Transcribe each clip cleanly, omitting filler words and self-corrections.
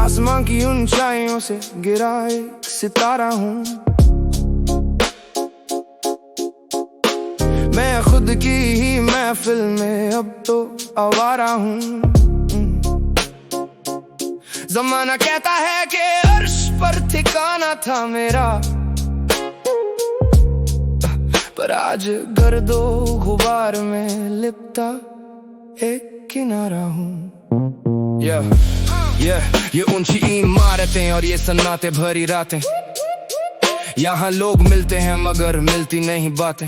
आसमां की ऊंचाइयों से गिरा एक सितारा हूँ। मैं खुद की ही महफिल में अब तो आवारा हूँ। ज़माना कहता है कि अर्श पर ठिकाना था मेरा, पर आज गर्दो गुबार में लिपटा एक किनारा हूँ। ये ऊंची इमारतें और ये सन्नाटे भरी रातें, यहाँ लोग मिलते हैं मगर मिलती नहीं बातें।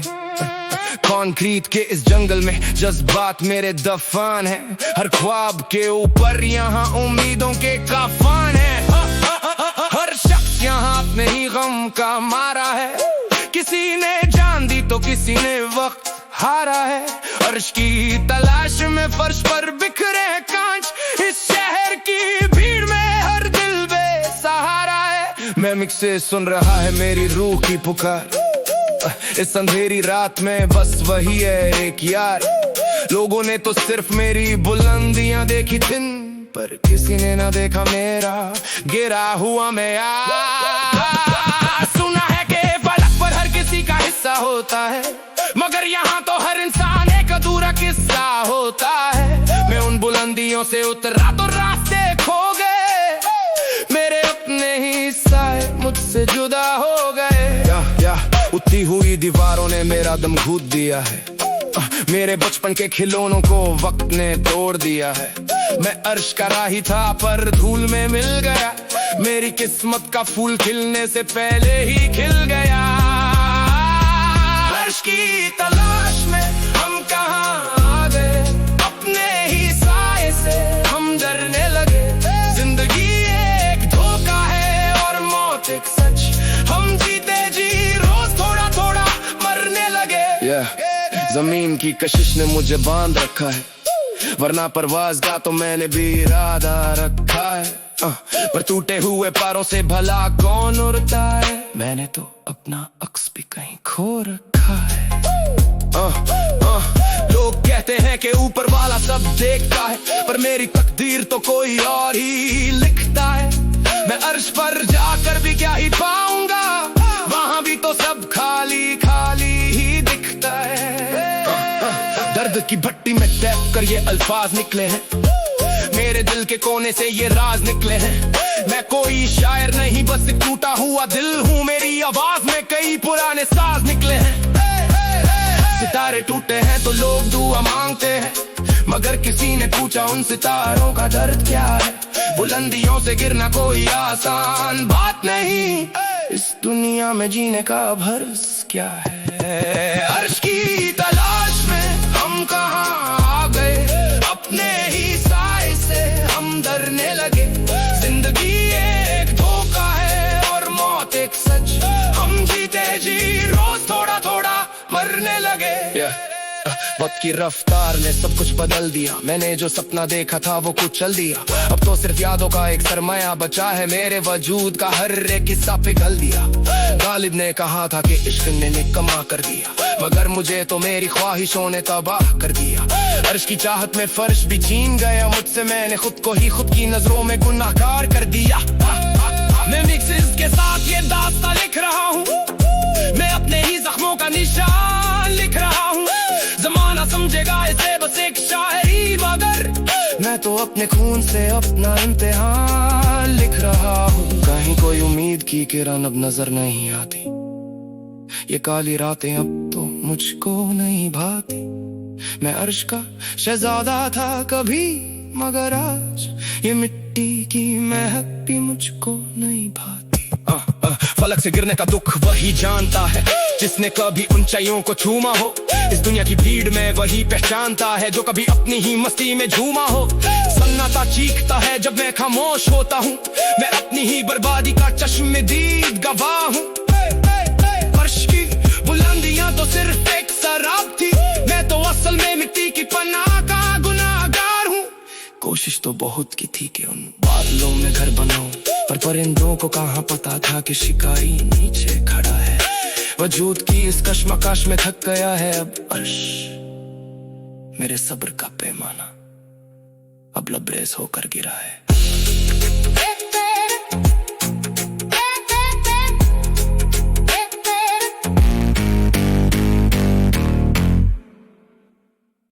कंक्रीट के इस जंगल में जज्बात मेरे दफान हैं, हर ख्वाब के ऊपर यहाँ उम्मीदों के काफान है। हर शख्स यहाँ अपने ही गम का मारा है, किसी ने जान दी तो किसी ने वक्त हारा है। अर्श की तलाश में फर्श पर बिखरे कांच, इस शहर की भीड़ में हर दिल बेसहारा है। मैं मिक्स से सुन रहा है मेरी रूह की पुकार, इस अंधेरी रात में बस वही है एक यार। लोगों ने तो सिर्फ मेरी बुलंदियां देखी थी, पर किसी ने ना देखा मेरा गिरा हुआ मैं यार। सुना है कि फलक पर हर किसी का हिस्सा होता है, मगर यहाँ तो हर इंसान एक अधूरा किस्सा होता है। मैं उन बुलंदियों से उतरा तो रास्ते खो गए, मेरे अपने ही साए मुझसे जुदा हो गए। उठती हुई दीवारों ने मेरा दम घूट दिया है, मेरे बचपन के खिलौनों को वक्त ने तोड़ दिया है। मैं अर्श का राही था पर धूल में मिल गया, मेरी किस्मत का फूल खिलने से पहले ही खिल गया। अर्श की तलाश में हम कहाँ आ गए, अपने ही साए से हम डरने लगे। जिंदगी एक धोखा है और मौत एक सच, हम जीते जी रोज थोड़ा थोड़ा मरने लगे। जमीन की कशिश ने मुझे बांध रखा है, वरना परवाज का तो मैंने भी इरादा रखा है। पर टूटे हुए पैरों से भला कौन उड़ता है, मैंने तो अपना अक्स भी कहीं खो रखा है। लोग कहते हैं कि ऊपर वाला सब देखता है, पर मेरी तकदीर तो कोई और ही लिखता है। मैं अर्श पर जाकर भी क्या ही पाऊंगा, वहां भी तो सब खाली खाली ही दिखता है। दर्द की भट्टी में टैप कर ये अल्फाज निकले हैं, मेरे दिल के कोने से ये राज निकले हैं। मैं कोई शायर नहीं बस एक टूटा हुआ दिल हूँ, मेरी आवाज में कई पुराने साज निकले हैं। सितारे टूटे हैं तो लोग दुआ मांगते हैं, मगर किसी ने पूछा उन सितारों का दर्द क्या है। बुलंदियों से गिरना कोई आसान बात नहीं, इस दुनिया में जीने का भर्स क्या है। अर्श की तलाश में हम कहाँ आ गए, अपने ही साए से हम डरने लगे। जिंदगी एक धोखा है और मौत एक सच, हम जीते जी रोज थोड़ा थोड़ा मरने लगे। वक्त की रफ्तार ने सब कुछ बदल दिया, मैंने जो सपना देखा था वो कुछ चल दिया। अब तो सिर्फ यादों का एक सरमाया बचा है, मेरे वजूद का हर एक किस्सा पिघल दिया। गालिब ने कहा था कि इश्क ने निकम्मा कर दिया, मगर मुझे तो मेरी ख्वाहिशों ने तबाह कर दिया। अर्श की चाहत में फर्श भी छीन गया मुझसे, मैंने खुद को ही खुद की नजरों में गुनाहगार कर दिया। मैं मिक्सेस के साथ ये दास्तां लिख रहा हूँ, मैं अपने ही जख्मों का निशान लिख रहा हूँ। जमाना समझेगा इसे बस एक शायरी, मगर मैं तो अपने खून से अपना इम्तिहान लिख रहा हूँ। कहीं कोई उम्मीद की किरण अब नजर नहीं आती, ये काली रातें अब तो मुझको नहीं भाती। मैं अर्श का शहजादा था कभी, मगर आज ये मिट्टी की महक भी मुझको नहीं भाती। फलक से गिरने का दुख वही जानता है जिसने कभी ऊंचाइयों को छूमा हो। इस दुनिया की भीड़ में वही पहचानता है जो कभी अपनी ही मस्ती में झूमा हो। सन्नाटा चीखता है जब मैं खामोश होता हूँ, मैं अपनी ही बर्बादी का चश्मदीद गवाह हूँ। अर्श की बुलंदियां तो सिर्फ एक शराब थी, मैं तो असल में मिट्टी की पनाह का गुनाहगार हूँ। कोशिश तो बहुत की थी कि उन बादलों में घर बनाऊं, पर परिंदों को कहाँ पता था कि शिकारी नीचे खड़ा है। वजूद की इस कश्मकश में थक गया है अब अर्श, मेरे सब्र का पैमाना अब लबरेज होकर गिरा है।